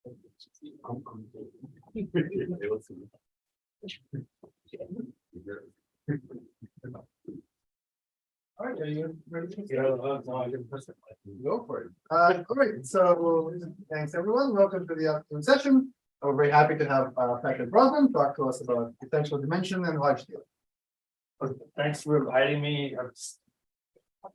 All right, are you ready? Go for it. All right, so thanks everyone. Welcome to the afternoon session. We're very happy to have Patrick Brosnan talk to us about potential dimension and Hodge theory. Thanks for inviting me. I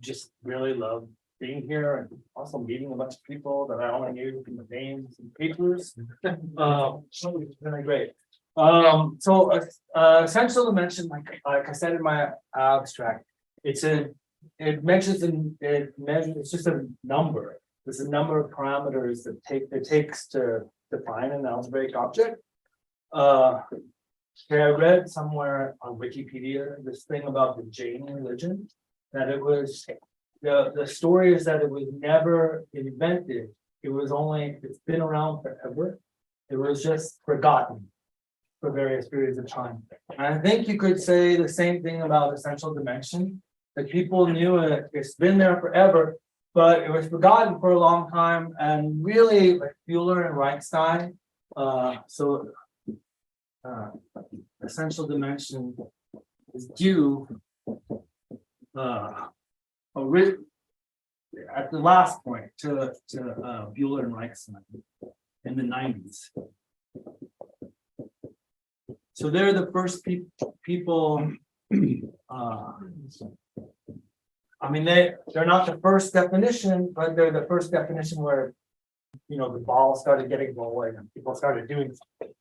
just really love being here and also meeting a bunch of people that I only knew from the names and papers. So it's really great. Essential dimension, like I said in my abstract, it measures it's just a number. There's a number of parameters that it takes to define an algebraic object. Okay, I read somewhere on Wikipedia this thing about the Jain religion, that it was the story is that it was never invented. It's been around forever. It was just forgotten for various periods of time. And I think you could say the same thing about essential dimension. That people knew it, it's been there forever, but it was forgotten for a long time. And really, like Bueller and Reichstein, essential dimension is due at the last point to Bueller and Reichstein in the 90s. So they're the first people. I mean, they're not the first definition, but they're the first definition where, the ball started getting rolling and people started doing something.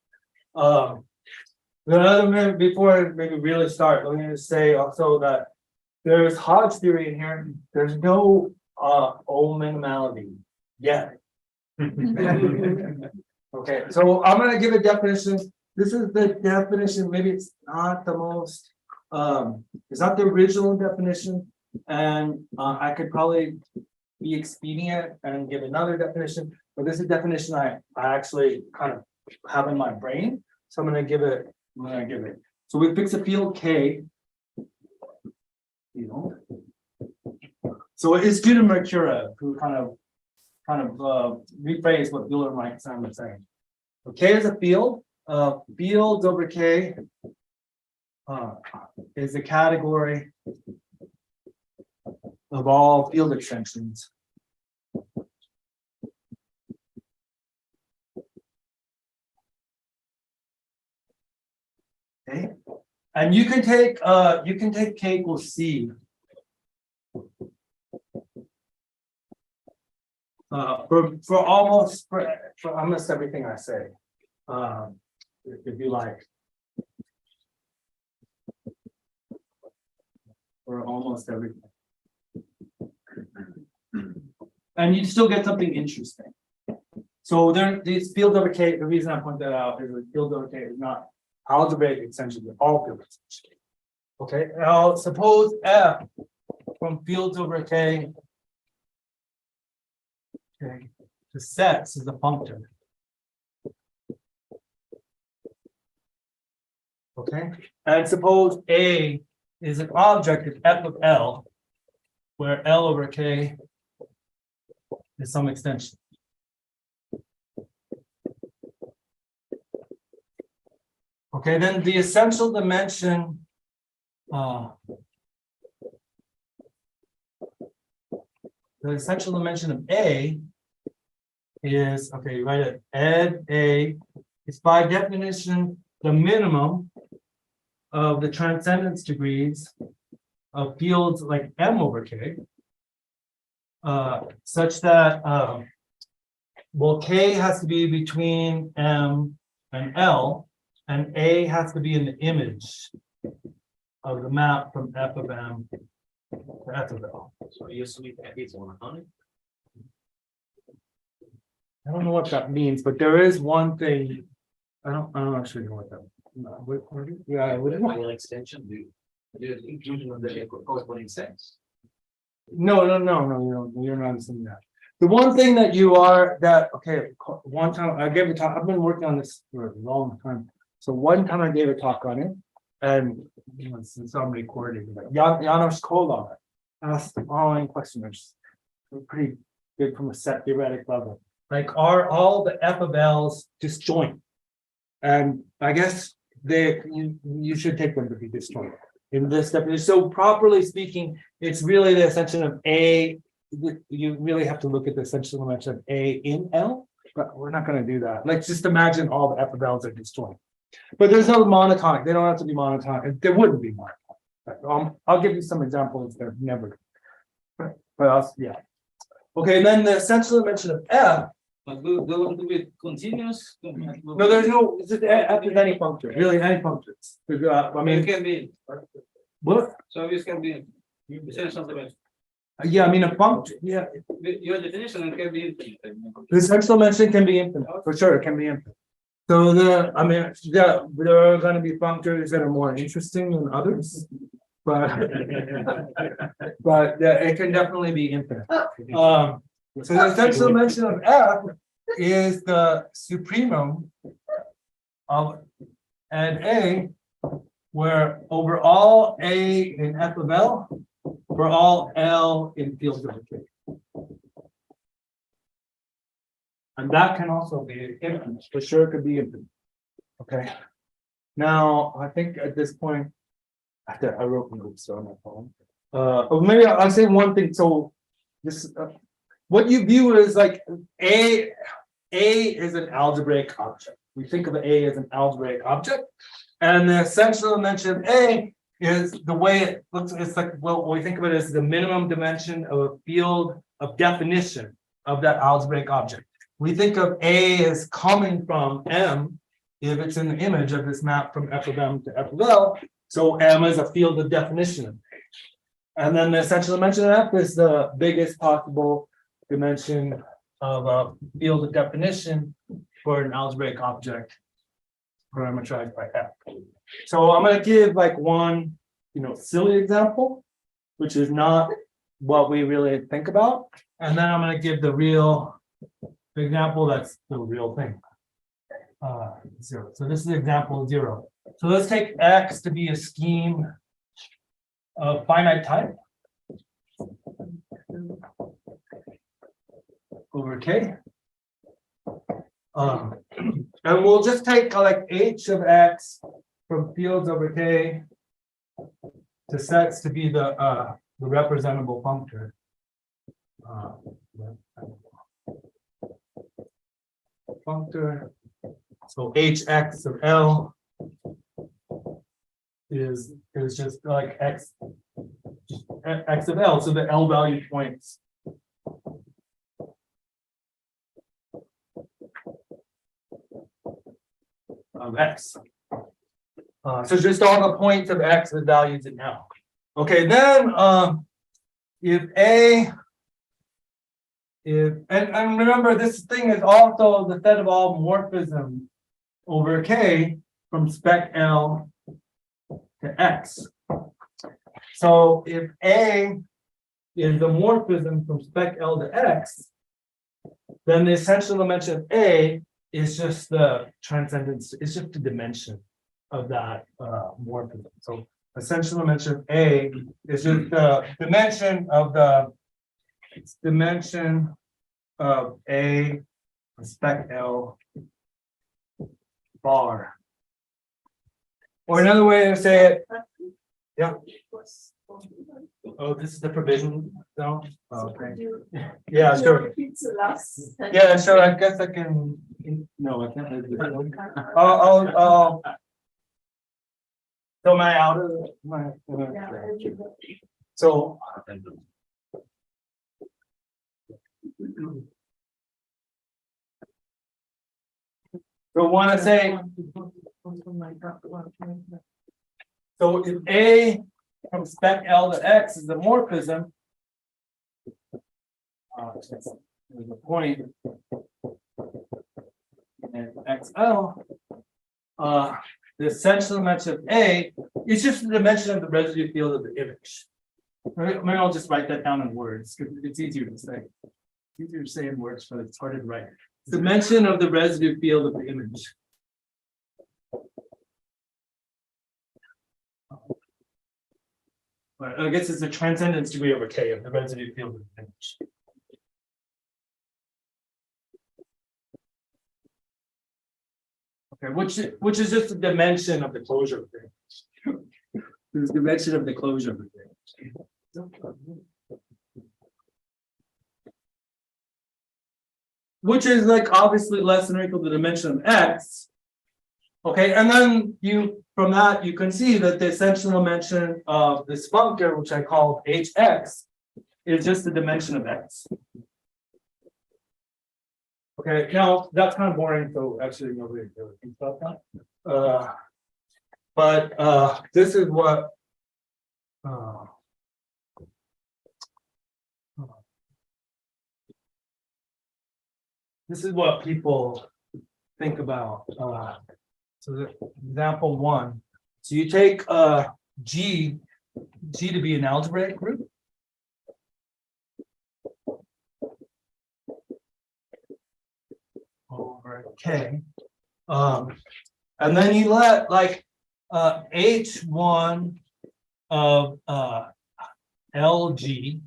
Before I maybe really start, let me just say also that there's Hodge theory in here. There's no O minimality yet. Okay, so I'm going to give a definition. This is the definition. Maybe it's not the most, it's not the original definition. And I could probably be expedient and give another definition, but this is a definition I actually kind of have in my brain. So I'm going to give it. So we fix a field K. So it's due to Mercura, who kind of rephrase what Bueller and Reichstein were saying. So K is a field. Fields over K is a category of all field extensions. Okay, and you can take K equals C. For almost everything I say, if you like, for almost everything. And you still get something interesting. So these field over K, the reason I point that out is that field over K is not algebraic extensions of all field extensions. Okay, now suppose F from fields over K, the sets is a function. Okay, and suppose A is an object of F of L, where L over K is some extension. Okay, then the essential dimension of A is, okay, you write it, ed A is by definition the minimum of the transcendence degrees of fields like M over K, such that well, K has to be between M and L, and A has to be in the image of the map from F of M to F of L. So you assume that it's 100? I don't know what that means, but there is one thing. I don't actually know what that. Yeah, Final extension, do inclusion of the corresponding sets. No, you're not saying that. The one thing that one time I gave a talk. I've been working on this for a long time. So one time I gave a talk on it, and since I'm recording, Janos Kolar asked the following question, which is pretty good from a set theoretic level. Like, are all the F of L's disjoint? And I guess you should take them to be disjoint in this definition. So properly speaking, it's really the ascension of A. You really have to look at the essential dimension of A in L, but we're not going to do that. Like, just imagine all the F of L's are disjoint. But there's no monotonic. They don't have to be monotonic. There wouldn't be monotonic. I'll give you some examples. They're never. But yeah. Okay, and then the essential dimension of F. But they want to be continuous. No, there's no. It's just F is any function. Really, any functions. I It mean, can be. what? So this can be. Essential dimension. Yeah, I mean a function. Yeah, Your definition it can be infinite. the essential dimension can be infinite for sure. It can be infinite. So there are going to be functors that are more interesting than others, but it can definitely be infinite. So the essential dimension of F is the supremum of and A, where over all A in F of L, for all L in fields of K. And that can also be infinite, for sure it could be infinite. Okay. Now, I think at this point, I wrote notes on my phone. Or maybe I'll say one thing. So this what you view as like A is an algebraic object. We think of A as an algebraic object, and the essential dimension of A is the way it looks. It's like, well, we think of it as the minimum dimension of a field of definition of that algebraic object. We think of A as coming from M if it's in the image of this map from F of M to F of L. So M is a field of definition of A. And then the essential dimension of F is the biggest possible dimension of a field of definition for an algebraic object parameterized by F. So I'm going to give like one, silly example, which is not what we really think about. And then I'm going to give the real example that's the real thing. 0. So this is example 0. So let's take X to be a scheme of finite type over K. And we'll just take like H of X from fields over K to sets to be the representable functor. Functor. So Hx of L is just like X of L. So the L value points of X. So just all the points of X with values in L. Okay, then if A and remember this thing is also the set of all morphisms over K from spec L to X. So if A is the morphism from spec L to X, then the essential dimension of A is just the transcendence, it's just the dimension of that morphism. So essential dimension of A is just the dimension of A spec L bar. Or another way to say it, yeah. Oh, this is the provision now? Oh, okay. Yeah, sure. Yeah, sure. I guess I can. No, I can't. I'll so my outer my so want to say so if A from spec L to X is the morphism, there's a point and XL, the essential dimension of A is just the dimension of the residue field of the image. Maybe I'll just write that down in words because it's easier to say. It's easier to say in words, but it's harder to write. Dimension of the residue field of the image. But I guess it's a transcendence degree over K of the residue field of the image. Okay, which is just the dimension of the closure of the This is the dimension of the closure of the which is like obviously less than or equal to the dimension of X. Okay, and then from that you can see that the essential dimension of this functor, which I call Hx, is just the dimension of X. Okay, now that's kind of boring, so actually nobody really thinks about that. But this is what people think about. So the example one. So you take G to be an algebraic group. Over K. And then you let like H1 of LG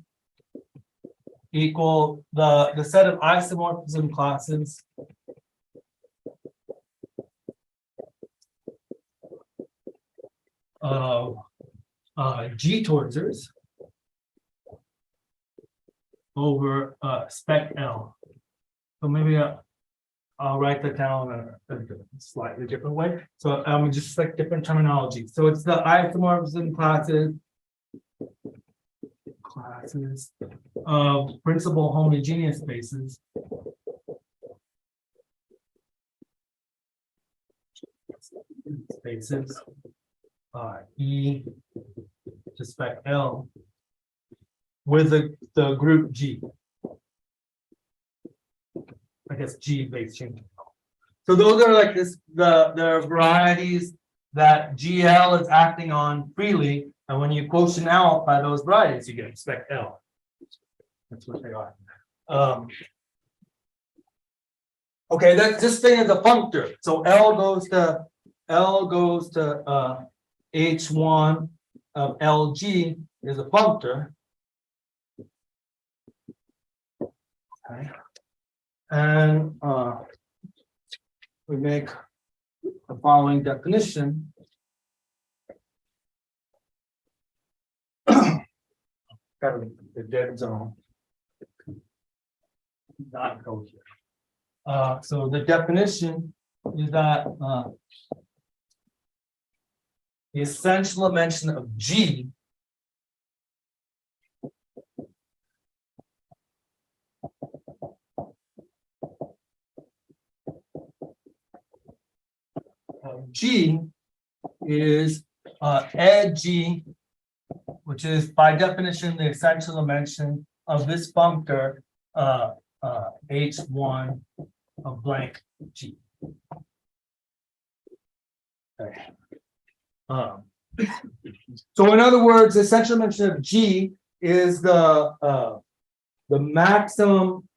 equal the set of isomorphism classes of G towardsers over spec L. So maybe I'll write that down in a slightly different way. So just like different terminology. So it's the isomorphism classes of principal homogeneous spaces. Spaces E to spec L with the group G. I guess G base changing. So those are like the varieties that GL is acting on freely, and when you quotient out by those varieties, you get spec L. That's what they are. Okay, that's this thing is a functor. So L goes to H1 of LG is a functor. Okay. And we make the following definition. The dead zone. Not go here. So the definition is that the essential dimension of G G is ed G, which is by definition the essential dimension of this functor H1 of blank G. Okay. So in other words, the essential dimension of G is the maximum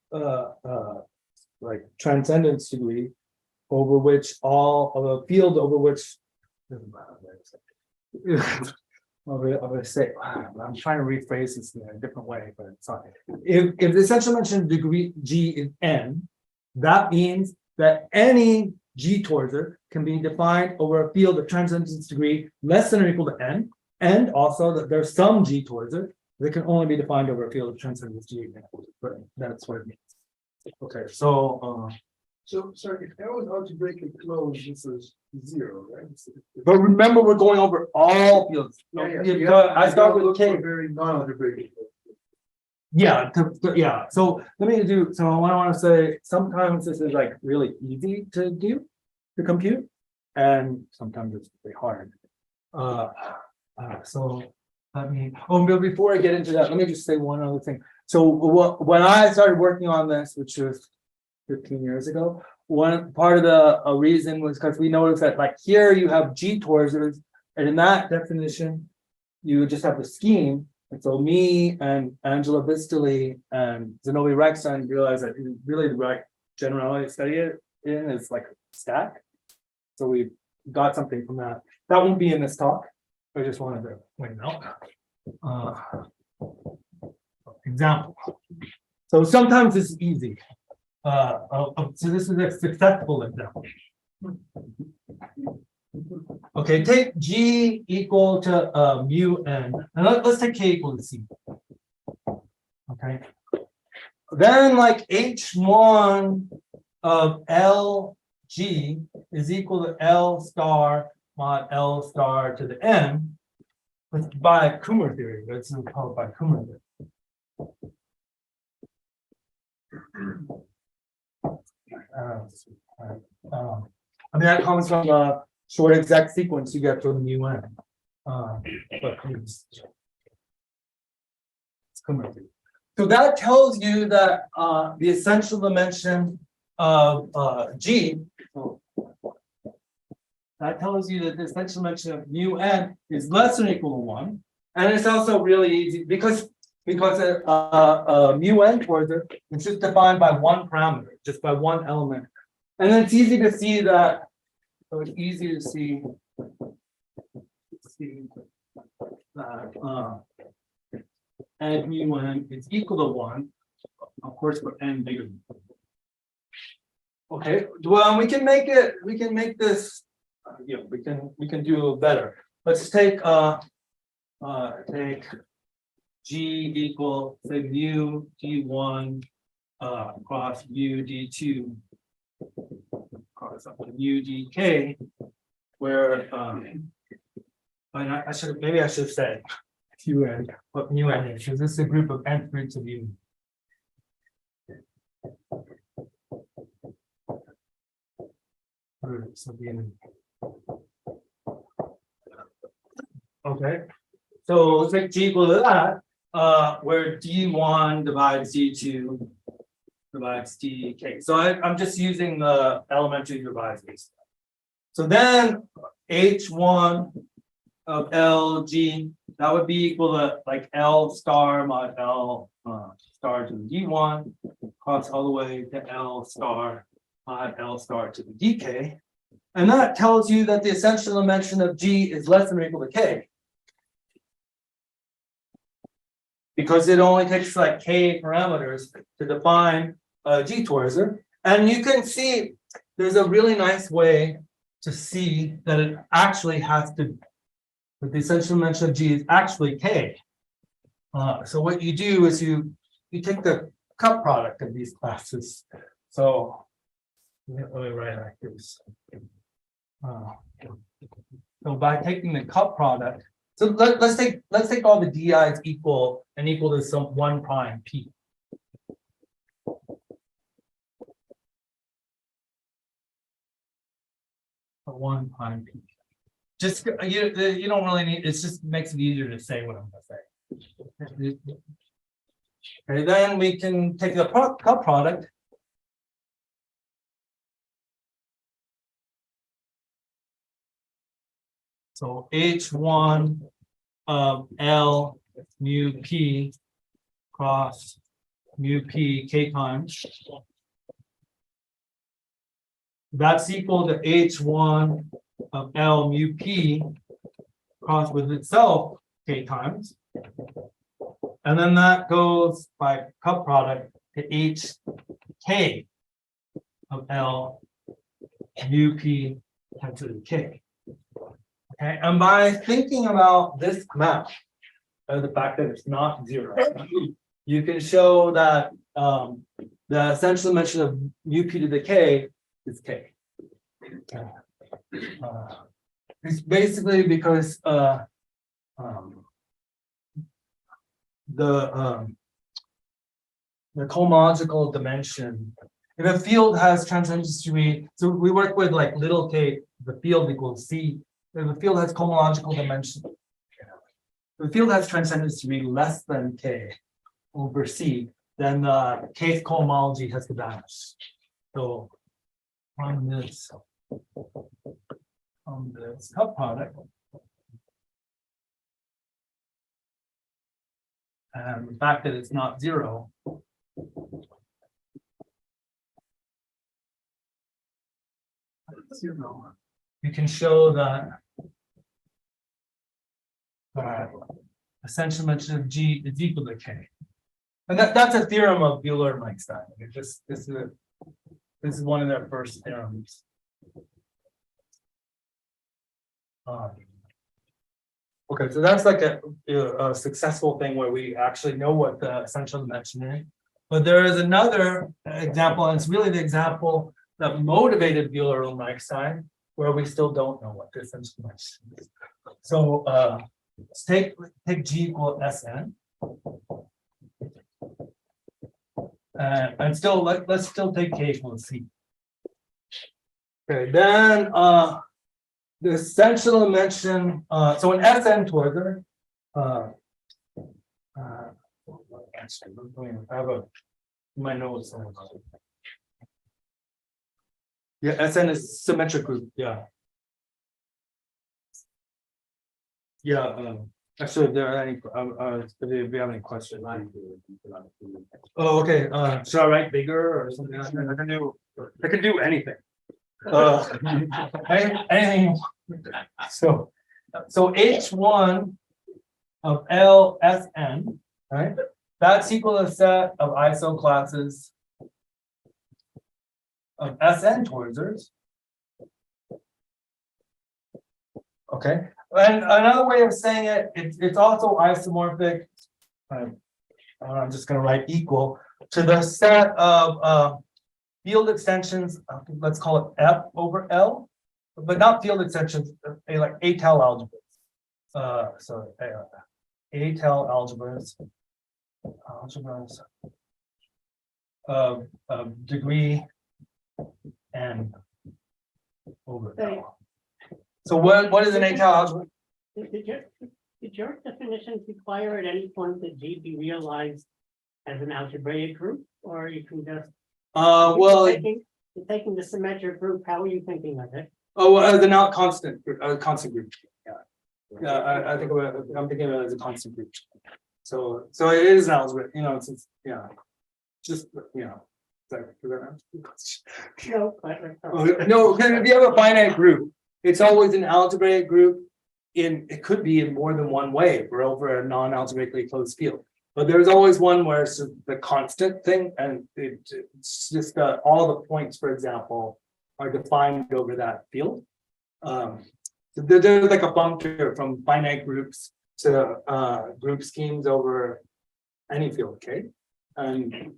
like transcendence degree over which all of a field over which I'm trying to rephrase this in a different way, but it's not. If the essential dimension of degree G is n, that means that any G towards can be defined over a field of transcendence degree less than or equal to n, and also that there's some G towards it that can only be defined over a field of transcendence degree. That's what it means. Okay, so sorry, if that was algebraically closed, this is 0, right? but remember, we're going over all fields. I start with K. Very non-algebraic. Yeah, yeah. So let me do. So what I want to say, sometimes this is like really easy to do, to compute, and sometimes it's really hard. So let me. Oh, but before I get into that, let me just say one other thing. So when I started working on this, which was 15 years ago, one part of the reason was because we noticed that like here you have G torsors, and in that definition, you just have the scheme. And so me and Angela Bistoli and Zenobi Rexon realized that really the right generality to study it in is like a stack. So we got something from that. That won't be in this talk. I just wanted to point it out. Example. So sometimes it's easy. So this is a successful example. Okay, take G equal to mu n, and let's take K equal to C. Okay. Then like H1 of LG is equal to L star mod L star to the N. It's by Kummer theory. That's called by Kummer theory. I mean, that comes from a short exact sequence you get from mu n. But it's Kummer theory. So that tells you that the essential dimension of G. That tells you that the essential dimension of mu n is less than or equal to 1. And it's also really easy because mu n tensor is just defined by one parameter, just by one element. And it's easy to see that, so it's easy to see that and mu n is equal to 1, of course, for n bigger than 1. Okay, well, we can make this, we can do better. Let's take G equal, say, mu d1 cross mu d2 cross mu dk, where and I should say UN, what mu n is, because this is a group of nth roots of u. Roots of u. Okay, so let's make G equal to that, where D1 divides D2 divides DK. So I'm just using the elementary divisors. So then H1 of LG, that would be equal to like L star mod L star to the D1, cross all the way to L star mod L star to the DK. And that tells you that the essential dimension of G is less than or equal to K. Because it only takes like K parameters to define a G tensor. And you can see there's a really nice way to see that it actually has to, that the essential dimension of G is actually K. So what you do is you take the cup product of these classes. So let me write like this. So by taking the cup product, so let's take all the di's equal to some 1 prime p. A 1 prime p. Just you don't really need. It just makes it easier to say what I'm going to say. Okay, then we can take the cup product. So H1 of L mu p cross mu p k times. That's equal to H1 of L mu p cross with itself k times. And then that goes by cup product to HK of L mu p times to the k. Okay, and by thinking about this map, the fact that it's not 0, you can show that the essential dimension of mu p to the k is k. It's basically because the chromological dimension. If a field has transcendence degree, so we work with like little k, the field equals c. If the field has chromological dimension, if the field has transcendence degree less than k over c, then the kth cohomology has to vanish. So on this cup product, and the fact that it's not 0, you can show that essential dimension of G is equal to K. And that's a theorem of Bueller-Einstein. It just this is one of their first theorems. Okay, so that's like a successful thing where we actually know what the essential dimension is. But there is another example, and it's really the example that motivated Bueller and Einstein, where we still don't know what the essential dimension is. So let's take G equal Sn. And still let's still take K equal C. Okay, then the essential dimension, so in Sn towards I have my notes. Yeah, Sn is symmetric group. Yeah. Yeah. Actually, if there are any, if you have any questions. Oh, okay. Should I write bigger or something like that? I can do anything. Anything. So H1 of LSN, right? That's equal to a set of iso classes of Sn toroidsers. Okay, and another way of saying it, it's also isomorphic. I'm just going to write equal to the set of field extensions. Let's call it F over L, but not field extensions. Like A-tel algebras. So A-tel algebras of degree n over L. So what is an A-tel algebra? Did your definitions require at any point that G be realized as an algebraic group, or you can just? Well, You're taking the symmetric group. How are you thinking of it? the not constant group. Yeah, I think I'm thinking of it as a constant group. So it is an algebra. It's just No, but no, because if you have a finite group, it's always an algebraic group. It could be in more than one way. We're over a non-algebraically closed field, but there's always one where it's just the constant thing, and it's just all the points, for example, are defined over that field. So there's like a functor from finite groups to group schemes over any field, okay? And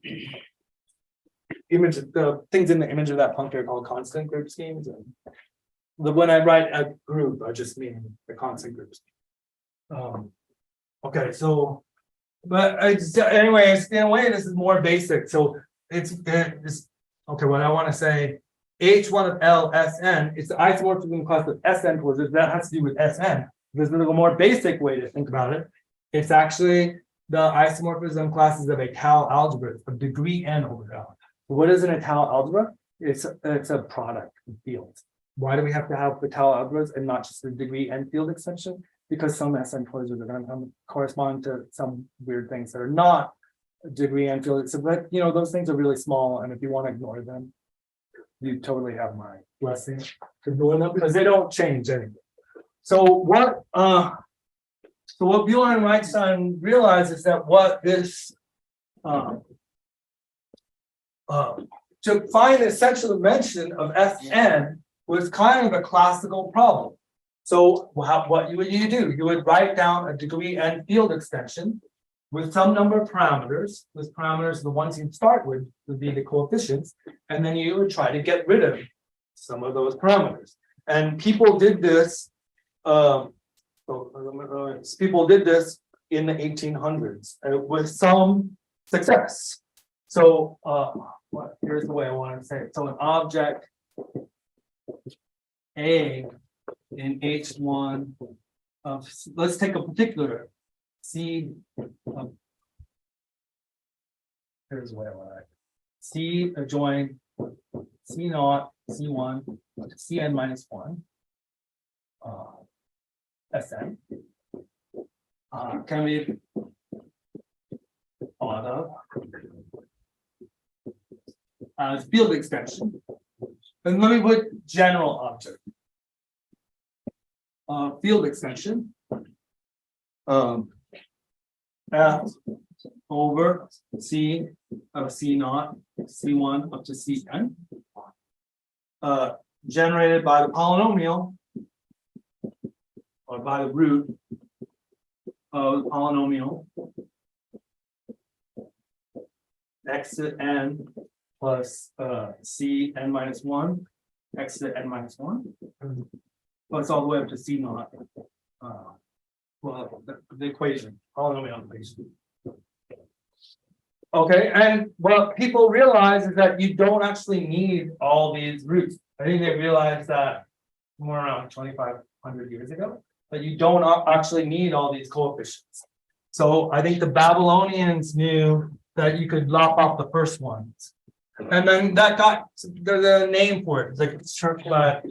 the things in the image of that functor are called constant group schemes. And when I write a group, I just mean the constant groups. Okay, so, but anyways, in a way, this is more basic. So it's okay. What I want to say, H1 of LSN, it's the isomorphism class of Sn towards that has to do with Sn. There's a little more basic way to think about it. It's actually the isomorphism classes of a tau algebra of degree n over L. What is an tau algebra? It's a product of fields. Why do we have to have the tau algebras and not just the degree n field extension? Because some Sn toroidsers are going to correspond to some weird things that are not degree n field. So, but those things are really small, and if you want to ignore them, you totally have my blessing to ignore them because they don't change anything. So what Bueller and Einstein realized is that what this to find the essential dimension of Sn was kind of a classical problem. So what you would do? You would write down a degree n field extension with some number of parameters. Those parameters, the ones you start with, would be the coefficients, and then you would try to get rid of some of those parameters. And people did this. People did this in the 1800s with some success. So here's the way I want to say it. So an object A in H1 of, let's take a particular C of, here's the way I want to write it. C adjoin C naught, C1, Cn minus 1, Sn. Can we thought of as field extension? And let me put general object. Field extension. F over C of C naught, C1 up to Cn. Generated by the polynomial or by the root of the polynomial x to n plus c n minus 1 x to n minus 1 plus all the way up to c naught. Well, the equation, polynomial equation. Okay, and what people realize is that you don't actually need all these roots. I think they realized that more around 2,500 years ago, but you don't actually need all these coefficients. So I think the Babylonians knew that you could lop off the first ones. And then that got the name for it. It's like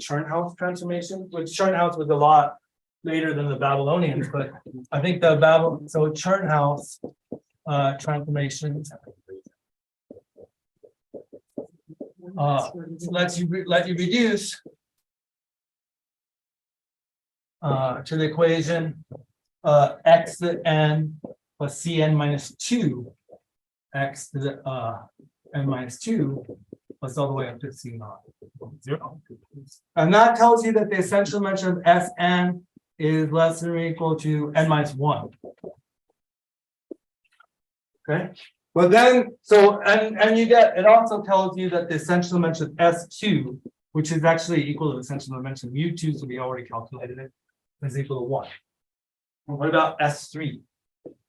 Chernhouse transformation, which Chernhouse was a lot later than the Babylonians, but I think the Chernhouse transformation let you reduce to the equation x to the n plus cn minus 2 x to the n minus 2 plus all the way up to c naught 0. And that tells you that the essential dimension of Sn is less than or equal to n minus 1. Okay, but then and you get, it also tells you that the essential dimension of S2, which is actually equal to the essential dimension of mu2, so we already calculated it, is equal to 1. And what about S3?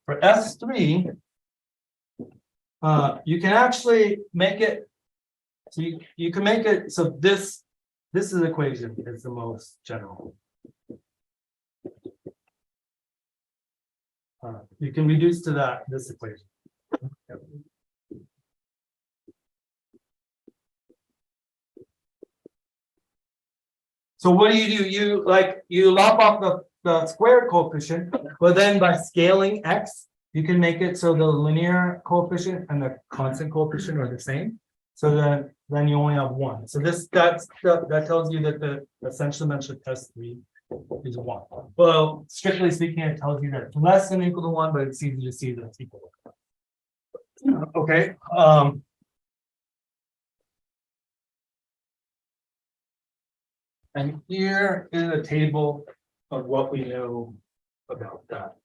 For S3, you can actually make it, so you can make it, so this is the equation is the most general. You can reduce to this equation. So what do? You lop off the squared coefficient, but then by scaling x, you can make it so the linear coefficient and the constant coefficient are the same. So then you only have 1. So that tells you that the essential dimension of S3 is 1. Well, strictly speaking, it tells you that it's less than or equal to 1, but it's easy to see that it's equal to 1. Okay. And here is a table of what we know about that,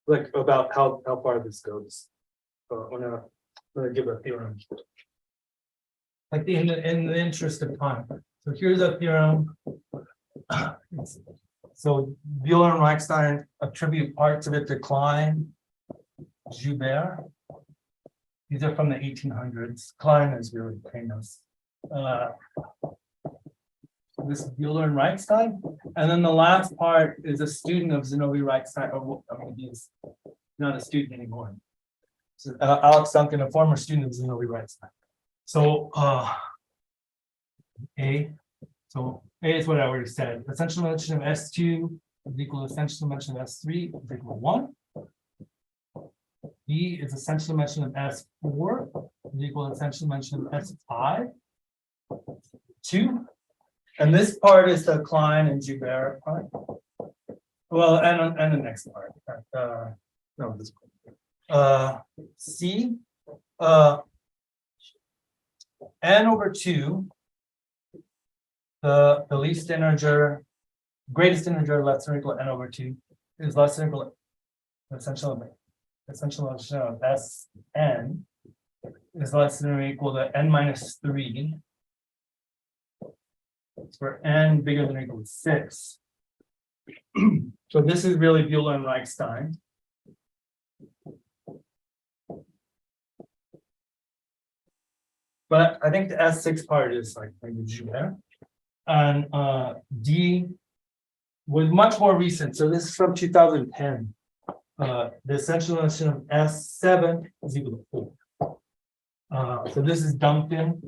like about how far this goes. I'm gonna give a theorem, like in the interest of time. So here's a theorem. So Buehler and Reichstein attribute parts of it to Klein, Joubert. These are from the 1800s. Klein is really famous. This is Buehler and Reichstein, and then the last part is a student of Zinovi Reichstein. He's not a student anymore. So, Alex Duncan, a former student of Zinovi Reichstein. So A is what I already said. Essential dimension of S2 is equal to essential dimension of S3 is equal to 1. B is essential dimension of S4 is equal to essential dimension of S5. 2. And this part is the Klein and Joubert part. Well, and the next part. No, this part. C. N over 2. The least integer, greatest integer less than or equal to n over 2 is less than or equal to essential dimension of Sn is less than or equal to n minus 3. For n bigger than or equal to 6. So this is really Buehler and Reichstein. But I think the S6 part is like maybe Joubert. And D was much more recent. So this is from 2010. The essential dimension of S7 is equal to 4. So this is dumped in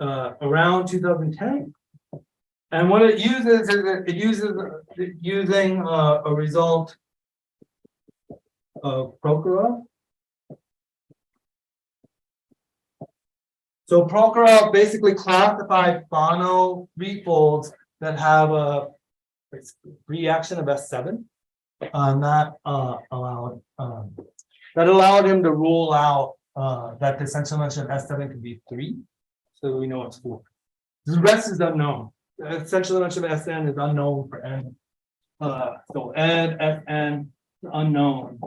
around 2010. And what it uses is using a result of Prokhorov. So Prokhorov basically classified Fano threefolds that have a reaction of S7, and that allowed him to rule out that the essential dimension of S7 could be 3. So we know it's 4. The rest is unknown. the essential dimension of Sn is unknown for n. So n Sn unknown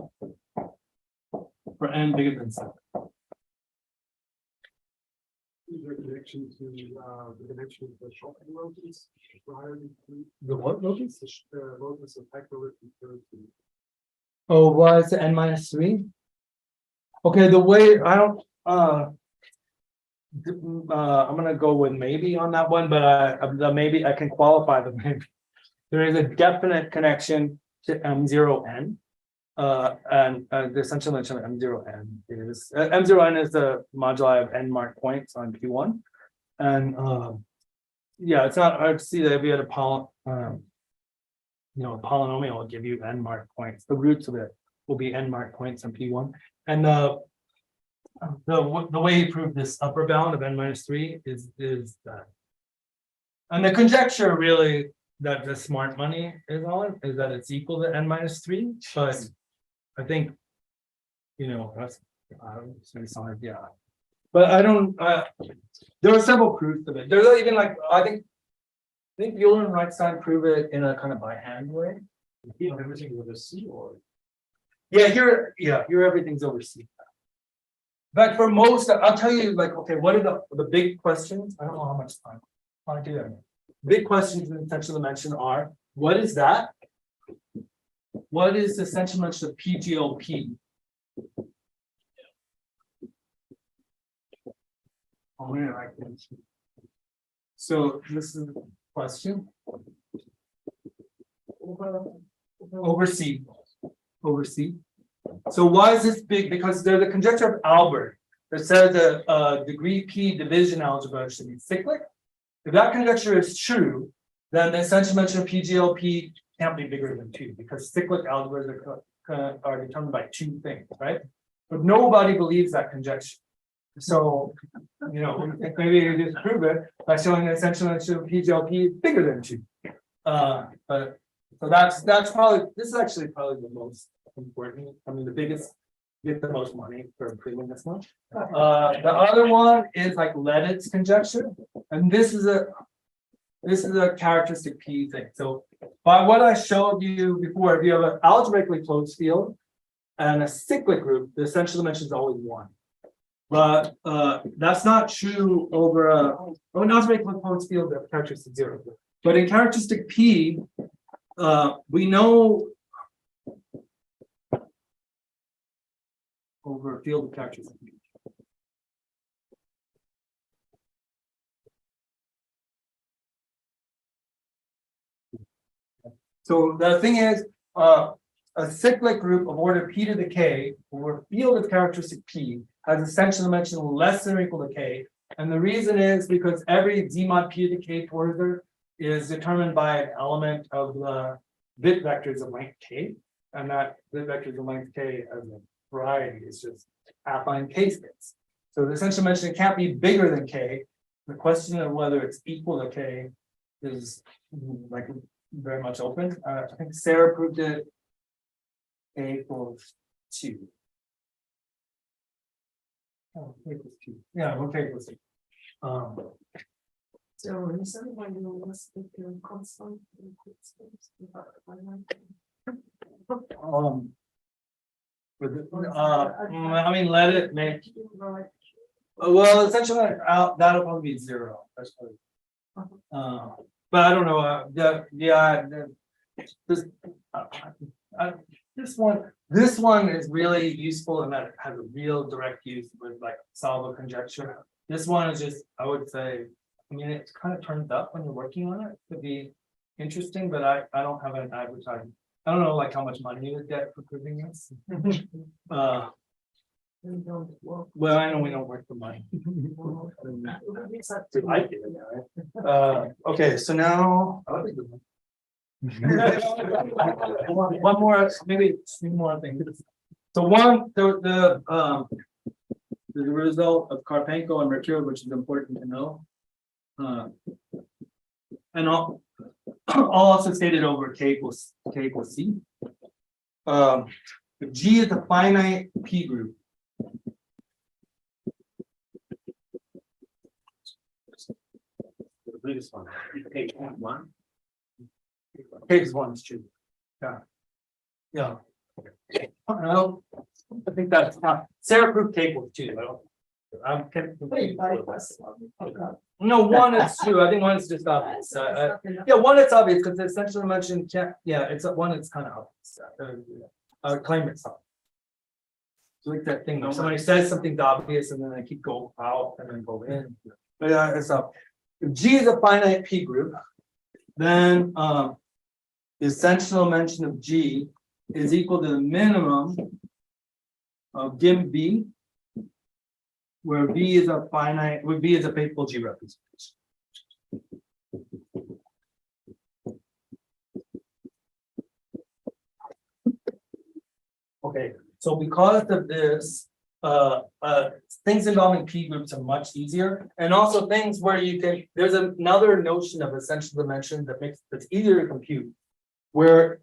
for n bigger than 7. Is there a connection to the connection of the shopping locus? The what locus? The locus of hyperlink refers to. Oh, why is it n-3? Okay, the way I don't I'm gonna go with maybe on that one, but the maybe I can qualify the maybe. There is a definite connection to M0n. And the essential dimension of M0n is M0n is the moduli of n marked points on P1. And yeah, it's not hard to see that if you had a a polynomial will give you n marked points. The roots of it will be n marked points on P1. And the way you prove this upper bound of n-3 is that. And the conjecture really that the smart money is on is that it's equal to n-3, but I think, that's solid, yeah. But I don't, there are several proofs of it. There's even I think Euler and Reichstein prove it in a kind of by hand way. Everything with a C or. Yeah, here everything's over C. But for most, I'll tell you, okay, what are the big questions? I don't know how much time I do that. Big questions in essential dimension are: what is that? What is the essential dimension of PGLP? So this is the question. Over C. Over C. So why is this big? Because there's a conjecture of Albert that says that degree P division algebra should be cyclic. If that conjecture is true, then the essential dimension of PGLP can't be bigger than 2 because cyclic algebras are determined by 2 things, right? But nobody believes that conjecture. So, maybe you just prove it by showing the essential dimension of PGLP is bigger than 2. But so that's probably, this is actually probably the most important. I mean, the biggest, get the most money for proving this one. The other one is Leddit's conjecture, and this is a characteristic P thing. So by what I showed you before, if you have an algebraically closed field and a cyclic group, the essential dimension is always 1. But that's not true over an algebraically closed field of characteristic 0. But in characteristic P, we know over a field of characteristic P. So the thing is, a cyclic group of order P to the K over a field of characteristic P has essential dimension less than or equal to K. And the reason is because every Z mod P to the K order is determined by an element of the bit vectors of length K. And that bit vectors of length K as a variety is just affine K space. So the essential dimension can't be bigger than K. The question of whether it's equal to K is very much open. I think Sarah proved it. K equals 2. Oh, K equals 2. Yeah, well, K equals 2. So in some way, you must be constant. I mean, let it make. Well, essentially, that'll probably be 0. That's probably. But I don't know. This one is really useful in that it has a real direct use with solve a conjecture. This one is just, I would say, I mean, it kind of turns up when you're working on it. It could be interesting, but I don't have an advertising. I don't know how much money you would get for proving this. Well, I know we don't work for money. Okay, so now one more, maybe 2 more things. So one, the result of Karpenko and Mercure, which is important to know. And I'll also stated over K equals C. If G is a finite P group. believe it's one. Page one. Page one is true. Yeah. Yeah. Well, I think that's Sarah proved table too. I'm Wait, bypass. Oh, God. no, one is true. I think one is just obvious. Yeah, one it's obvious because the essential dimension can't, yeah, it's one, it's kind of obvious. Claim it's obvious. It's like that thing, when somebody says something's obvious and then they keep going out and then go in. But yeah, it's up. If G is a finite P group, then the essential dimension of G is equal to the minimum of dim B, where B is a finite, where B is a faithful G representation. Okay, so because of this, things involving P groups are much easier, and also things where you can, there's another notion of essential dimension that makes it's easier to compute, where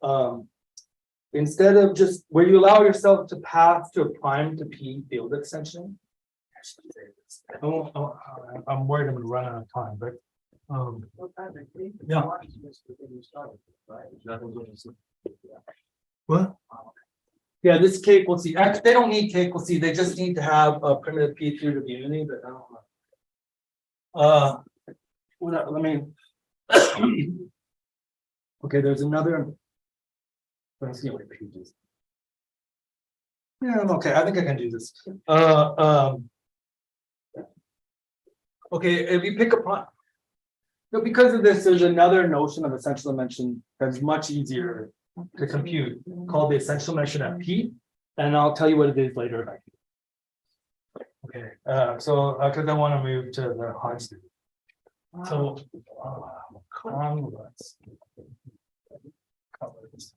instead of just where you allow yourself to path to a prime to P field extension. I should say this. I'm worried I'm gonna run out of time, but yeah. What? Yeah, this K equals C. Actually, they don't need K equals C. They just need to have a primitive P through to the unity, but I don't know. Let me. Okay, there's another. Let's see what pages. Yeah, okay, I think I can do this. Okay, if you pick a prime. So because of this, there's another notion of essential dimension that's much easier to compute called the essential dimension at P, and I'll tell you what it is later. Okay, so because I want to move to the Hodge. So, let's cover this.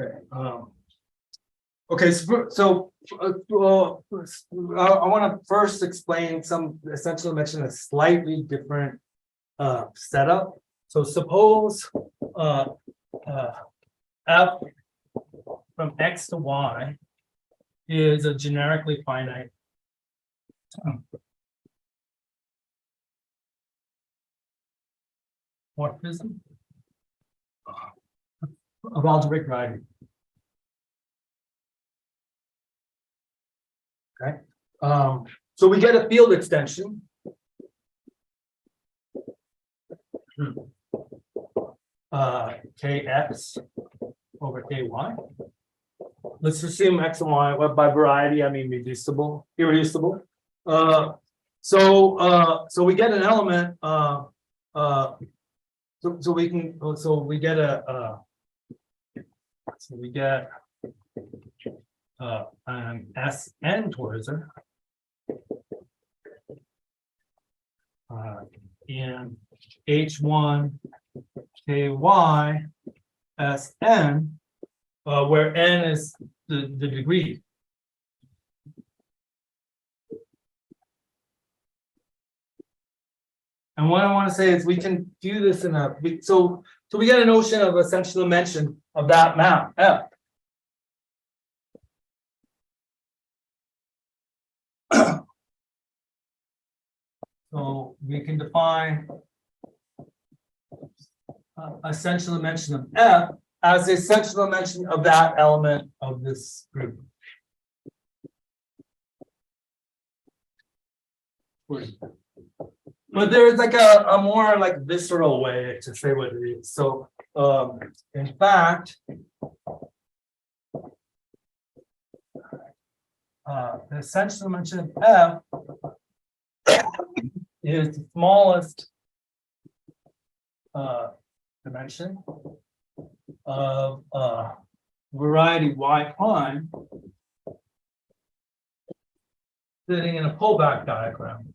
Okay. Okay. So I want to first explain some essential dimension a slightly different setup. So suppose f from x to y is a generically finite morphism of algebraic variety. Okay. So we get a field extension. Kx over ky. Let's assume x and y. Well, by variety, I mean irreducible. So we get an element. So we get a. So we get an Sn toroidal in H1 ky Sn, where n is the degree. And what I want to say is we can do this in a so we get a notion of essential dimension of that map F. So we can define essential dimension of F as the essential dimension of that element of this group. But there is like a more like visceral way to say what it is. So in fact, the essential dimension of F is the smallest dimension of variety y prime sitting in a pullback diagram.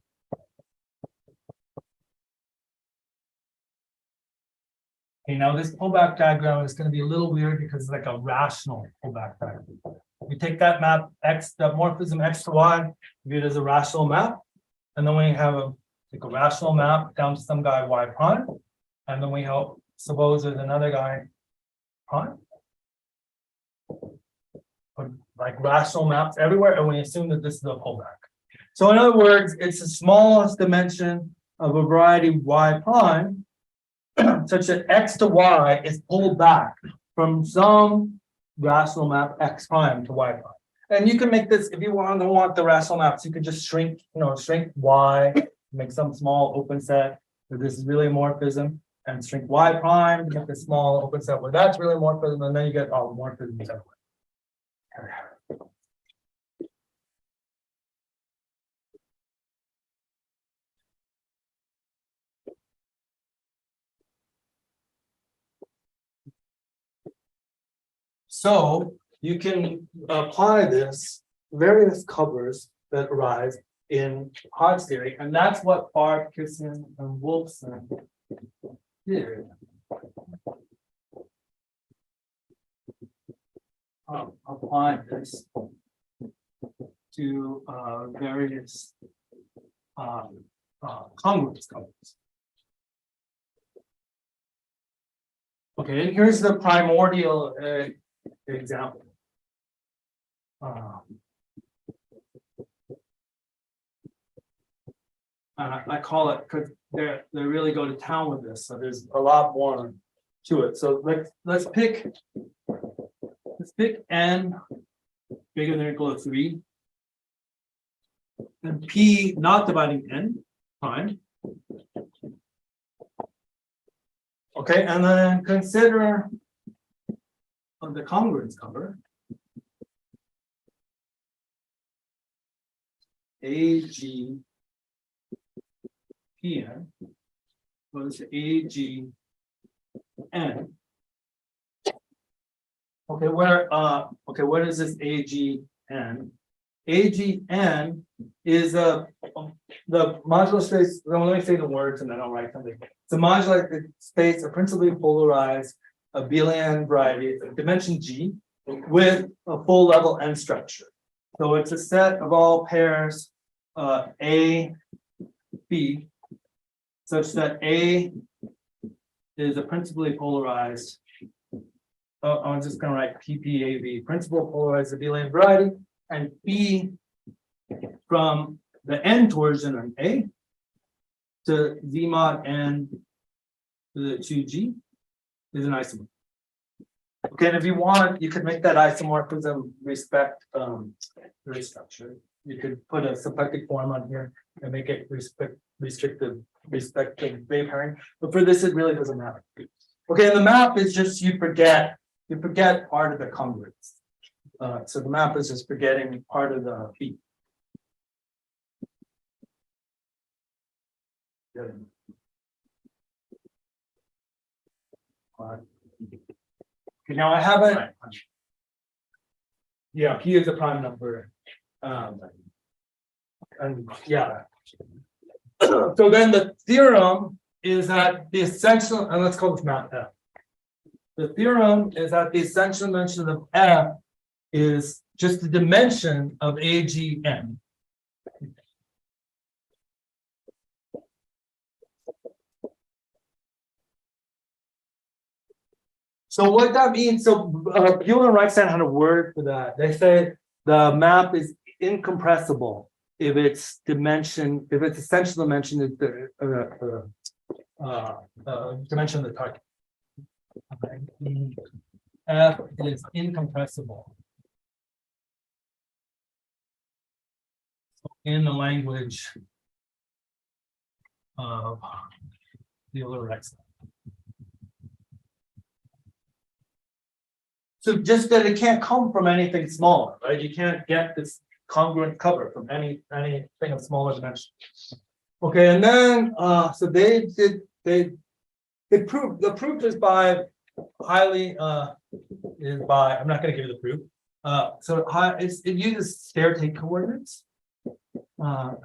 Okay, now this pullback diagram is going to be a little weird because it's like a rational pullback diagram. We take that map x, the morphism x to y, view it as a rational map, and then we have take a rational map down to some guy y prime, and then we suppose there's another guy prime. Put like rational maps everywhere, and we assume that this is a pullback. So in other words, it's the smallest dimension of a variety y prime such that x to y is pulled back from some rational map x prime to y prime. And you can make this, if you don't want the rational maps, you could just shrink, shrink y, make some small open set where this is really a morphism, and shrink y prime to make a small open set where that's really morphism, and then you get all the morphisms everywhere. So you can apply this various covers that arise in Hodge theory, and that's what Barb, Kissin, and Wolfson did. Applying this to various congruence covers. Okay, and here's the primordial example. I call it because they really go to town with this, so there's a lot more to it. So let's pick n bigger than or equal to 3, and p not dividing n prime. Okay, and then consider the congruence cover. AG PN goes to AG N. Okay, what is this AGN? AGN is the modular space. Well, let me say the words and then I'll write something. It's a modular space, a principally polarized abelian variety, dimension G, with a full level n structure. So it's a set of all pairs A, B, such that A is a principally polarized. I'm just going to write PPAV, principal polarized abelian variety, and B from the n torsion on A to Z mod n to the 2G is an isomorph. Okay, and if you want, you could make that isomorphism respect the structure. You could put a symplectic form on here and make it restrictive wave pairing. But for this, it really doesn't matter. Okay, and the map is just you forget part of the congruence. So the map is just forgetting part of the feet. Okay, now I haven't. Yeah, P is a prime number. And yeah. So then the theorem is that the essential, and let's call this map F. The theorem is that the essential dimension of F is just the dimension of AGN. So what that means, so Bueller and Reichstein had a word for that. They say the map is incompressible if its essential dimension is the dimension of the target. Okay. F is incompressible in the language of Bueller and Reichstein. So just that it can't come from anything smaller, right? You can't get this congruent cover from anything of smaller dimension. Okay, and then so they proved, the proof is by highly I'm not going to give you the proof. So it uses stair take coordinates. The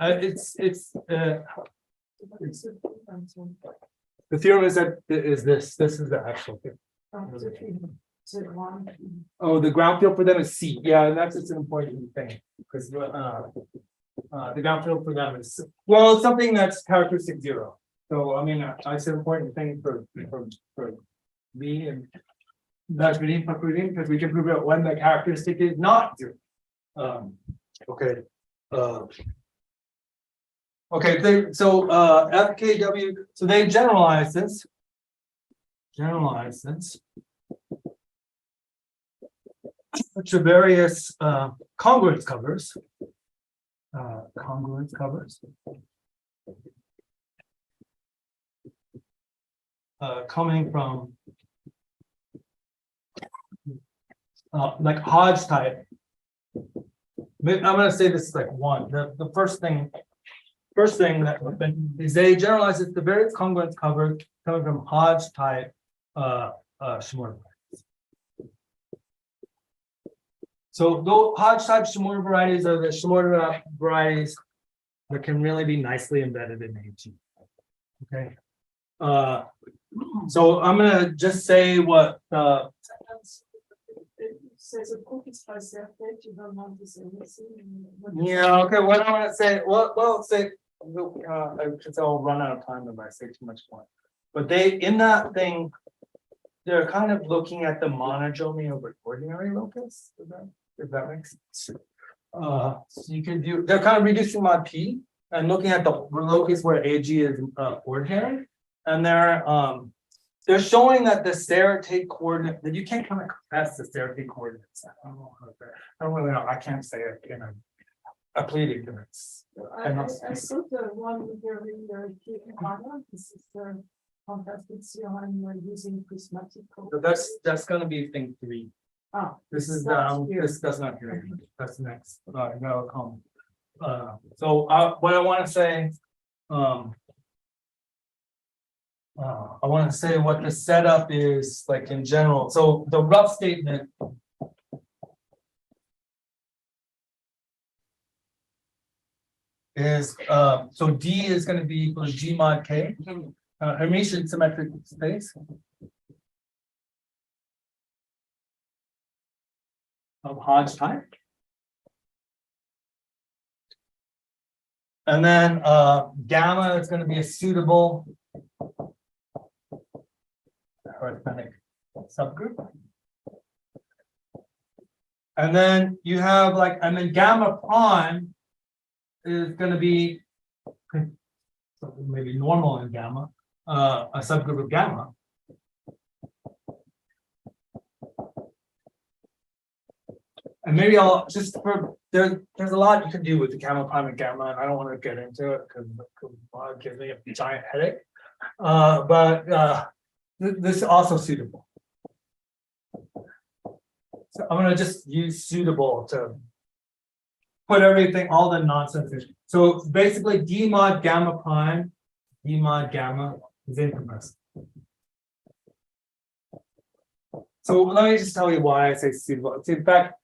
theorem is that this is the actual theorem. Oh, the ground field for them is C. Yeah, and that's just an important thing because the ground field for them is, well, it's something that's characteristic 0. So I mean, I said important thing for me and that's really important because we can prove it when the characteristic is not 0. Okay. Okay, FKW, so they generalize this. To various congruence covers. Coming from like Hodge type. I'm gonna say this is like one. The first thing that is they generalize it the various congruence covers coming from Hodge type Schmorter varieties. So those Hodge type Schmorter varieties are the Schmorter varieties that can really be nicely embedded in AG. Okay. So I'm gonna just say what Says a cookies by self that you don't want to say anything. yeah, okay, what I want to say, well, say, because I'll run out of time if I say too much more. But they, in that thing, they're kind of looking at the monotomy of an ordinary locus, if that makes sense. So you can do, they're kind of reducing mod P and looking at the locus where AG is ordinary. And they're showing that the Serre-Tate coordinate, that you can't kind of compress the Serre-Tate coordinates. I don't really know. I can't say it in a plead ignorance. I saw the one with the this is the contrasted CR and you're using prismatic. So that's gonna be thing 3. Ah, This is here. this does not here. That's next. No comment. So what I want to say, I want to say what the setup is like in general. So the rough statement is so D is going to be equal to G mod K, Hermitian symmetric space of Hodge type. And then gamma is going to be a suitable arithmetic subgroup. And then you have like, and then gamma prime is going to be maybe normal in gamma, a subgroup of gamma. And maybe I'll just there's a lot you can do with the gamma prime and gamma, and I don't want to get into it because it gives me a giant headache. This is also suitable. So I'm going to just use suitable to put everything, all the nonsense in. So basically D mod gamma prime, D mod gamma is incompressible. So let me just tell you why I say suitable. In fact,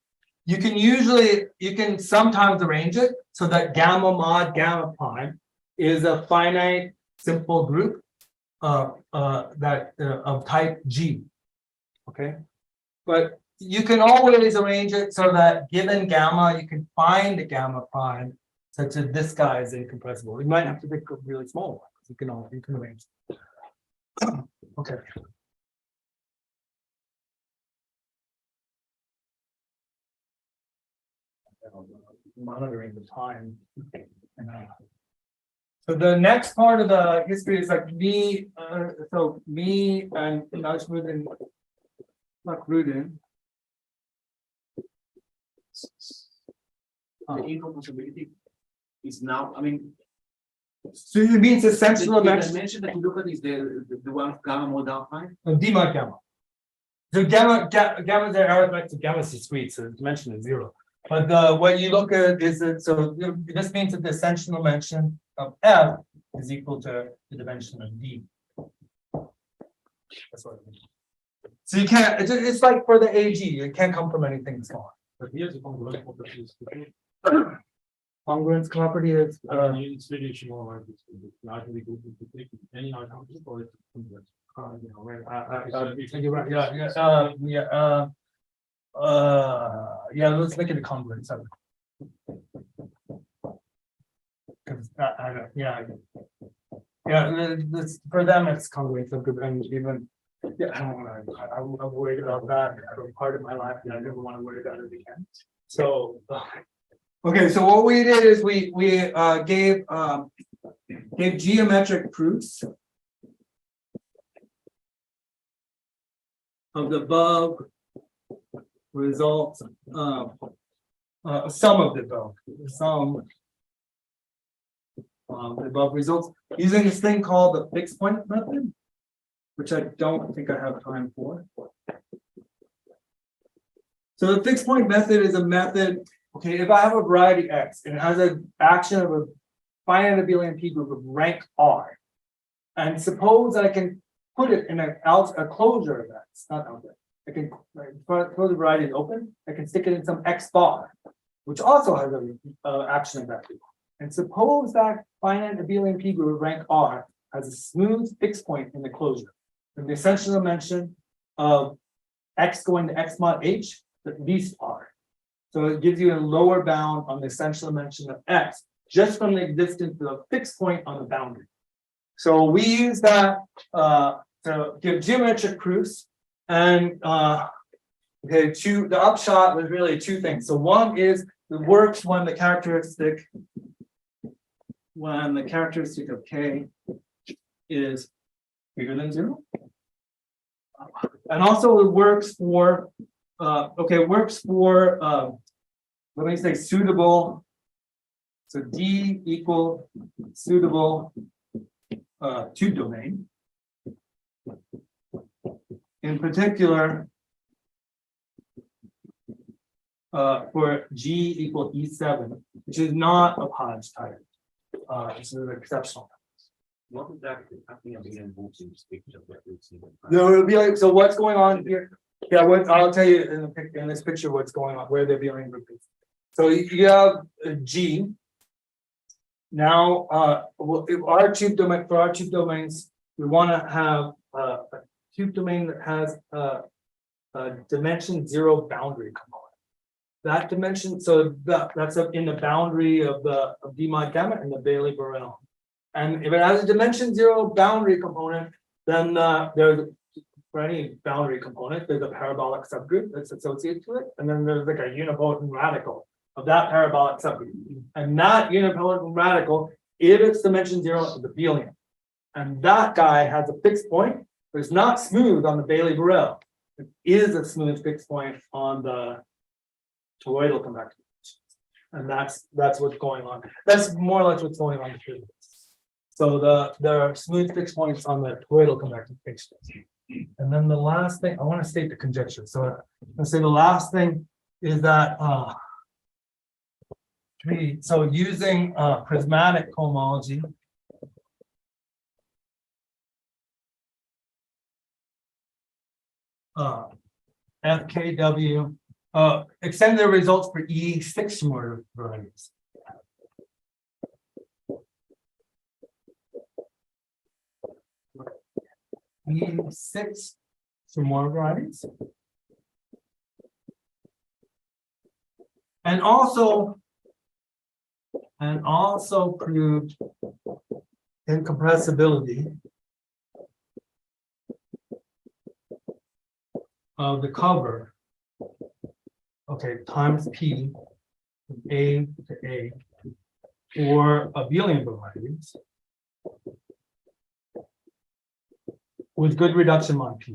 you can sometimes arrange it so that gamma mod gamma prime is a finite simple group of type G. Okay, but you can always arrange it so that given gamma, you can find a gamma prime such that this guy is incompressible. You might have to pick a really small one. You can arrange it. Okay. Monitoring the time. So the next part of the history is like me, me and Najmuddin Makrudin. The incompressibility is now, I mean. So it means essential The dimension. dimension that you look at is the one of gamma mod alpha. D mod gamma. So gamma there arithmetic gamma is discrete, so the dimension is 0. But what you look at is that this means that the essential dimension of F is equal to the dimension of D. That's what it means. So you can't, it's like for the AG, it can't come from anything small. But here's a congruence property. Congruence property is It's really small, like it's not really good to take any outcome or it's congruence. you're right, let's make it a congruence. This for them it's congruent and even I'm worried about that for part of my life and I never want to worry about it again. So okay, so what we did is we gave give geometric proofs of the above results, some of the above, some the above results using this thing called the fixed point method, which I don't think I have time for. So the fixed point method is a method. Okay, if I have a variety X and it has an action of a finite abelian P group of rank R, and suppose I can put it in a closure of X, not out there. I can close the variety is open. I can stick it in some X bar, which also has an action of that group. And suppose that finite abelian P group of rank R has a smooth fixed point in the closure. And the essential dimension of X going to X mod H, at least R. So it gives you a lower bound on the essential dimension of X just from the existence of a fixed point on the boundary. So we use that to give geometric proofs. And okay, the upshot was really two things. So one is it works when the characteristic of K is bigger than 0. And also it works for let me say suitable. So D equal suitable tube domain. In particular, for G equal E7, which is not a Hodge type. This is an exceptional. What would that be in speak to what we've seen? No, it'll be like, so what's going on here? Yeah, I'll tell you in this picture what's going on, where the abelian group is. So you have a G. Now, our tube domain, for our tube domains, we want to have a tube domain that has a dimension 0 boundary component. That dimension, so that's in the boundary of D mod gamma and the Bailey-Burrell. And if it has a dimension 0 boundary component, then there's, for any boundary component, there's a parabolic subgroup that's associated to it, and then there's like a unipotent radical of that parabolic subgroup. And that unipotent radical, if it's dimension 0, is abelian. And that guy has a fixed point, but it's not smooth on the Bailey-Burrell. It is a smooth fixed point on the toroidal convective. And that's what's going on. That's more or less what's going on here. So there are smooth fixed points on the toroidal convective fixed. And then the last thing, I want to state the conjecture. So let's say the last thing is that so using prismatic homology, FKW extend the results for E6 more varieties. E6 some more varieties. And also proved incompressibility of the cover, okay, times P from A to A for abelian varieties with good reduction on P.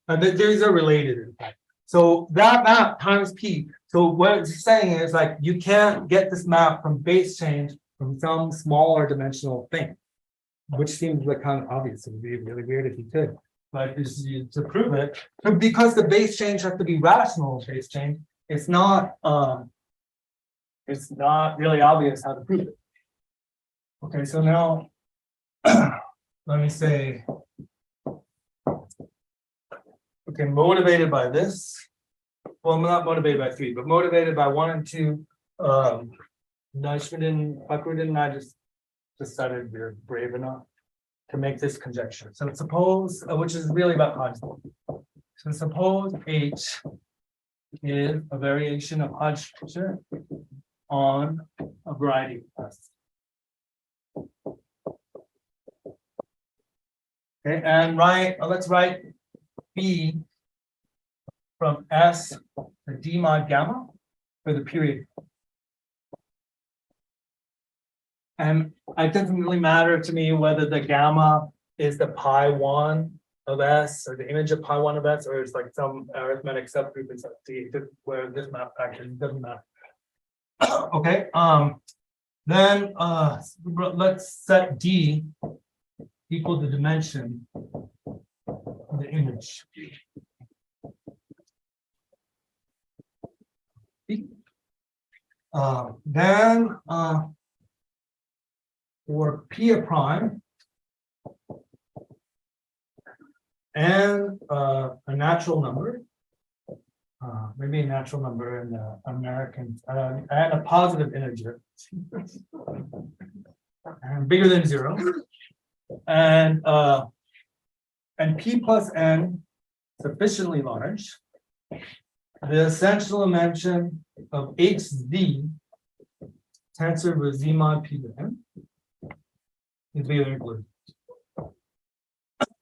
And these are related, in fact. So that map times P. So what it's saying is like you can't get this map from base change from some smaller dimensional thing, which seems like kind of obvious. It would be really weird if you could, but to prove it, because the base change has to be rational base change, it's not really obvious how to prove it. Okay, so now let me say, okay, motivated by this. Well, I'm not motivated by 3, but motivated by 1 and 2. Buckward and I just decided we're brave enough to make this conjecture. So suppose, which is really about Hodge. So suppose H is a variation of Hodge on a variety of tests. Okay, and let's write B from S to D mod gamma for the period. And it doesn't really matter to me whether the gamma is the pi one of S or the image of pi one of S, or it's like some arithmetic subgroup in D, where this map factor doesn't matter. Okay, then let's set D equal the dimension of the image. Then for P a prime and a natural number, maybe a natural number in the American, and a positive integer, and bigger than 0, and P plus N sufficiently large, the essential dimension of HZ tensor with Z mod P to N is bigger than or equal to.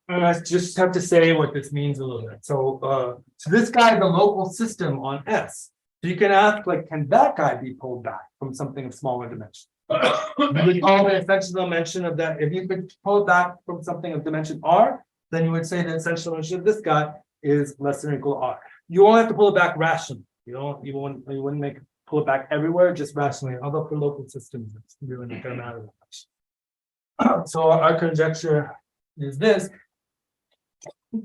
And I just have to say what this means a little bit. So this guy is a local system on S. So you can ask, like, can that guy be pulled back from something of smaller dimension? You would call the essential dimension of that. If you could pull it back from something of dimension R, then you would say the essential dimension of this guy is less than or equal to R. You only have to pull it back rationally. You wouldn't pull it back everywhere, just rationally. Although for local systems, it's really not going to matter that much. So our conjecture is this.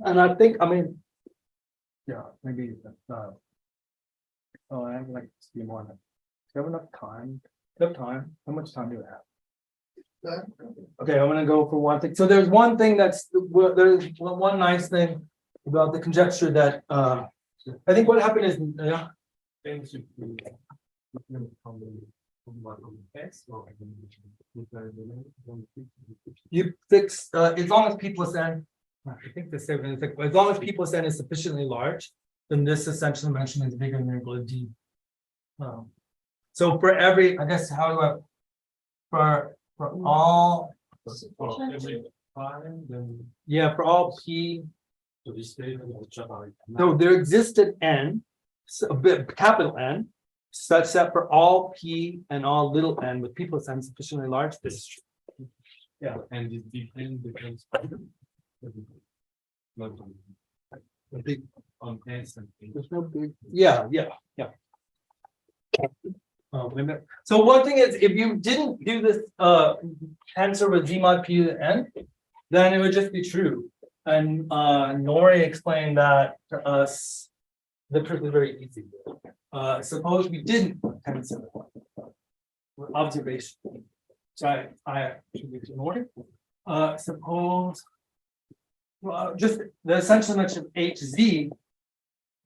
And I think, yeah, maybe. Oh, I'd like to see more of it. Do you have enough time? Do you have time? How much time do you have? Okay, I'm gonna go for one thing. So there's one thing there's one nice thing about the conjecture that I think what happened is you fix as long as P plus N. I think the same is like, as long as P plus N is sufficiently large, then this essential dimension is bigger than or equal to D. So for every, I guess, how do I, for all, yeah, for all P, so there existed N, so capital N, such that for all P and all little n with P plus N sufficiently large, this is true. Yeah. And the deep becomes The big, on S and P. there's no big, yeah. So one thing is, if you didn't do this tensor with Z mod P to the N, then it would just be true. And Nori explained that to us. The proof is very easy. Suppose we didn't tensor with observation. So I should be ignored. Suppose just the essential dimension of HZ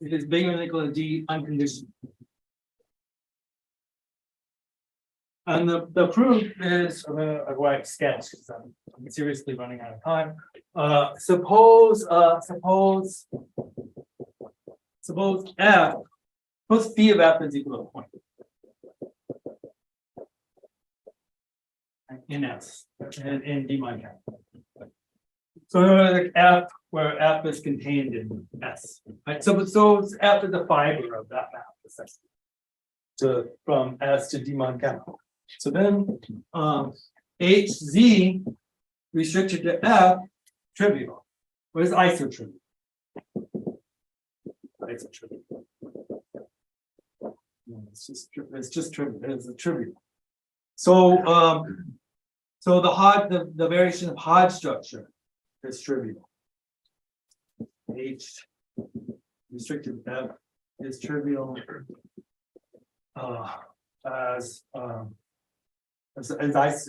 is bigger than or equal to D unconditional. And the proof is, I'm going to write sketch because I'm seriously running out of time. Suppose phi of F is equal to a point in S in D mod F. So like F, where F is contained in S, right? So F is the fiber of that map, essentially. So from S to D mod gamma. So then HZ restricted to F trivial. What is isotrivial? Isotrivial. No, it's just trivial. It's a trivial. So so the variation of Hodge structure is trivial. H restricted to F is trivial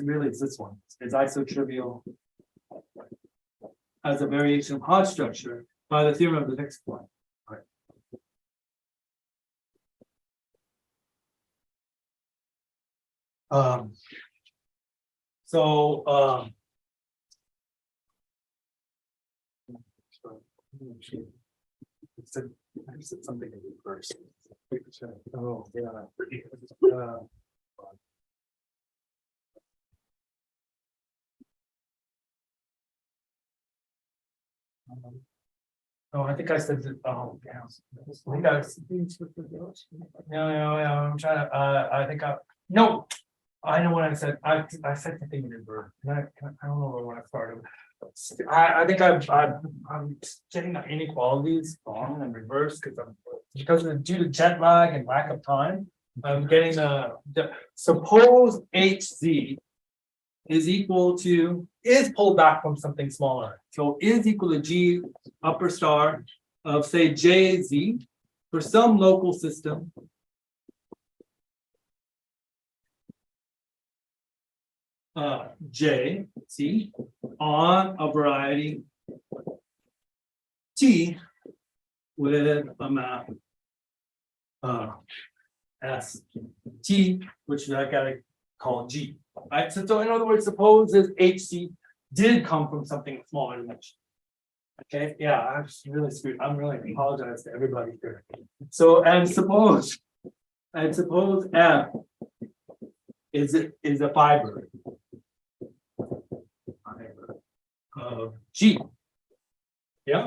really it's this one. It's isotrivial as a variation of Hodge structure by the theorem of the fixed point. Right. I said something in reverse. Oh yeah. Oh, I think I said, oh, yeah. I think I was- No, I'm trying to, I think no. I know what I said, I said something in reverse, I don't know when I started. I think I'm getting the inequalities wrong and reverse, because of due to jet lag and lack of time. I'm getting suppose HZ is equal to, is pulled back from something smaller. So is equal to G upper star of say JZ for some local system. J, C, on a variety T with a map S T, which I gotta call G. Right, so in other words, suppose this HC did come from something smaller than H. Okay, yeah, I'm just really screwed. I'm really apologize to everybody here. So and suppose F is a fiber of G. Yeah.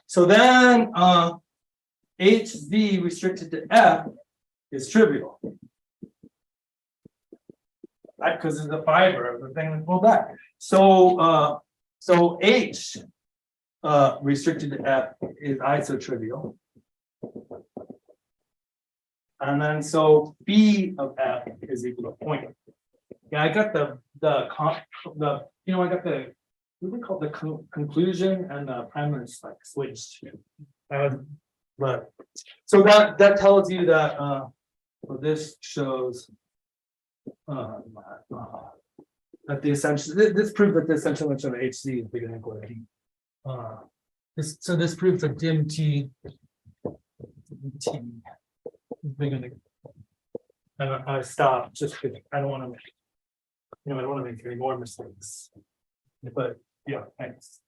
So then HZ restricted to F is trivial. Right, because it's a fiber of the thing we pull back. So so H restricted to F is isotrivial. And then so B of F is equal to point. Yeah, I got the you know, I got the what do we call the conclusion and the premise like switched. But so that tells you that well, this shows that the essential this proves that the essential dimension of HC is bigger than equal to D. This proves that dim T is bigger than. And I stop just because I don't want to make, I don't want to make any more mistakes. But yeah, thanks.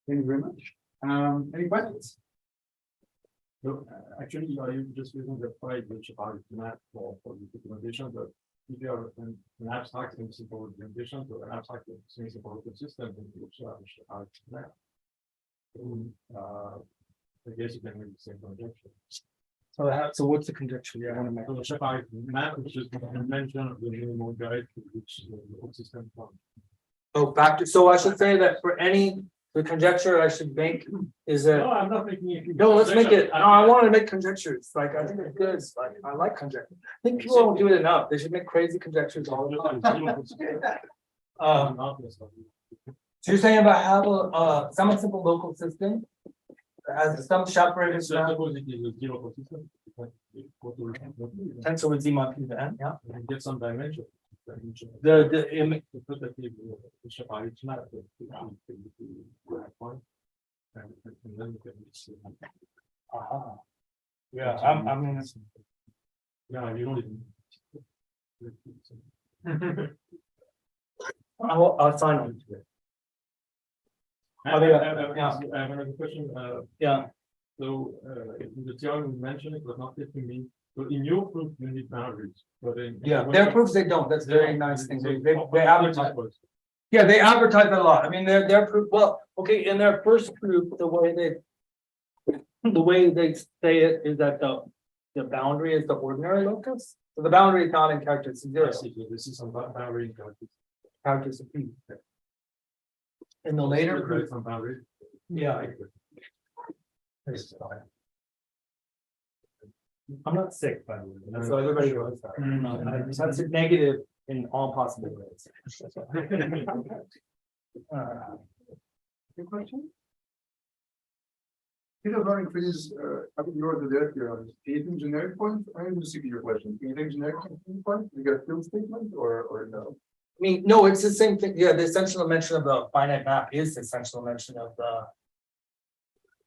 Thank you very much. Any questions? So actually, are you just using the phrase which are not for the documentation, but if you have an abstract and simple documentation, so an abstract and simple system, which are not. I guess you can make the same conjecture. So what's the conjecture? Yeah, I want to make. So the Shepard map, which is the dimension of the minimal guide to which the whole system comes. Oh, factor. So I should say that for any the conjecture I should make is that. No, I'm not making it. No, let's make it. No, I want to make conjectures. Like I think it's good. It's like I like conjecture. I think people don't do it enough. They should make crazy conjectures all the time. So you're saying about have a semi-simple local system that has some separated tensor with Z mod P to N, yeah. And get some dimension. The image. Yeah, I mean. Yeah, you don't even. I'll sign on to it. I yeah. have another question. Yeah. So, in the theorem you mentioned it, but not getting me. So in your proof, you need boundaries, but in. Yeah, their proofs they don't. That's a very nice thing. They advertise. advertise. Yeah, they advertise a lot. I mean, their proof, well, okay, in their first proof, the way they say it is that the boundary is the ordinary locus. So the boundary is not in characteristic zero. This is some boundary. Characteristic P. In the later proof, Some boundary. yeah. I'm not sick, by the way. So everybody knows that. That's a negative in all possible ways. Good question. Peter running for this, I think you wrote the desk here. Anything generic point? I didn't see your question. Anything generic point? You got a field statement or no? I mean, no, it's the same thing. Yeah, the essential dimension of the finite map is the essential dimension of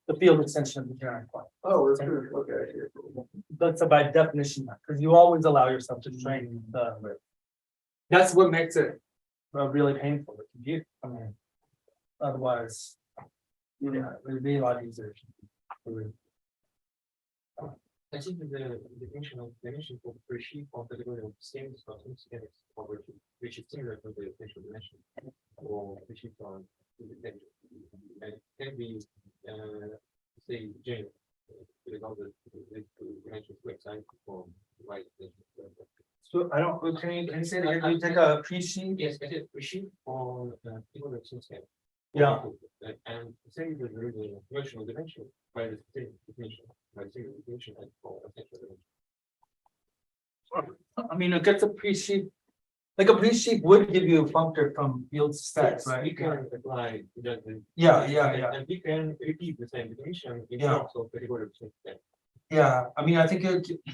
the field extension of the generic point. Oh, that's good. Okay. That's by definition, because you always allow yourself to train the. That's what makes it really painful to compute. I mean, otherwise, yeah, it'd be a lot easier. I think the definition of dimension for per sheet of the category of same is not which is similar to the potential dimension or the sheet on the potential. And it can be say general because the dimensions website for right. So I don't, can you say that you take a pre-sheet? Yes, I did per sheet on people that seems scale. Yeah. And say that there is a notional dimension by the same definition, by the same definition and for a potential dimension. I mean, it gets a pre-sheet. Like a pre-sheet would give you a functor from field sets, Yes, right? we can apply that. Yeah. And we can repeat the same definition in Yeah. terms of category of same scale. Yeah, I mean, I think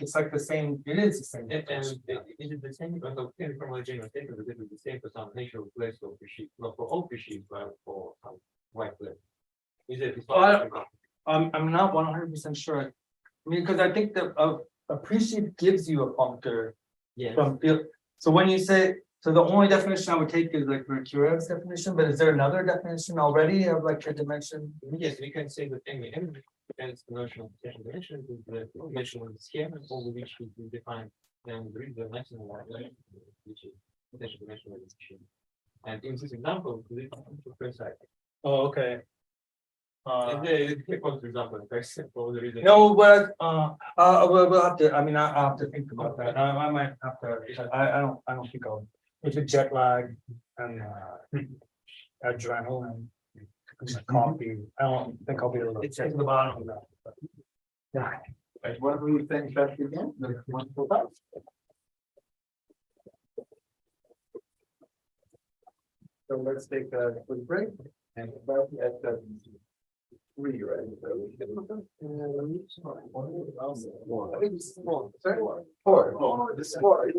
it's like the same, it is the same. And is it the same, from a general statement, that it is the same for some natural place of per sheet, not for all per sheet, but for some white place? Is it? I'm not 100% sure. I mean, because I think that a pre-sheet gives you a functor Yes. from field. So when you say, so the only definition I would take is like Mercurev's definition, but is there another definition already of like a dimension? Yes, we can say that any depends the notion of potential dimension is the dimension of the scheme over which we define and read the maximum value, which is potential dimension of the machine. And in this example, this is the first side. Oh, okay. And the for example, very simple, there is a. No, but we'll have to, I mean, I'll have to think about that. I might have to, I don't think I'll, with the jet lag and adrenaline. Coffee, I don't think I'll be able to. It's at the bottom of that. Yeah. Right, what do you think that again? The wonderful thoughts. So let's take a quick break and about at the 3, right? So we can look at, I think it's 4. Sorry? 4. Oh, this is 4.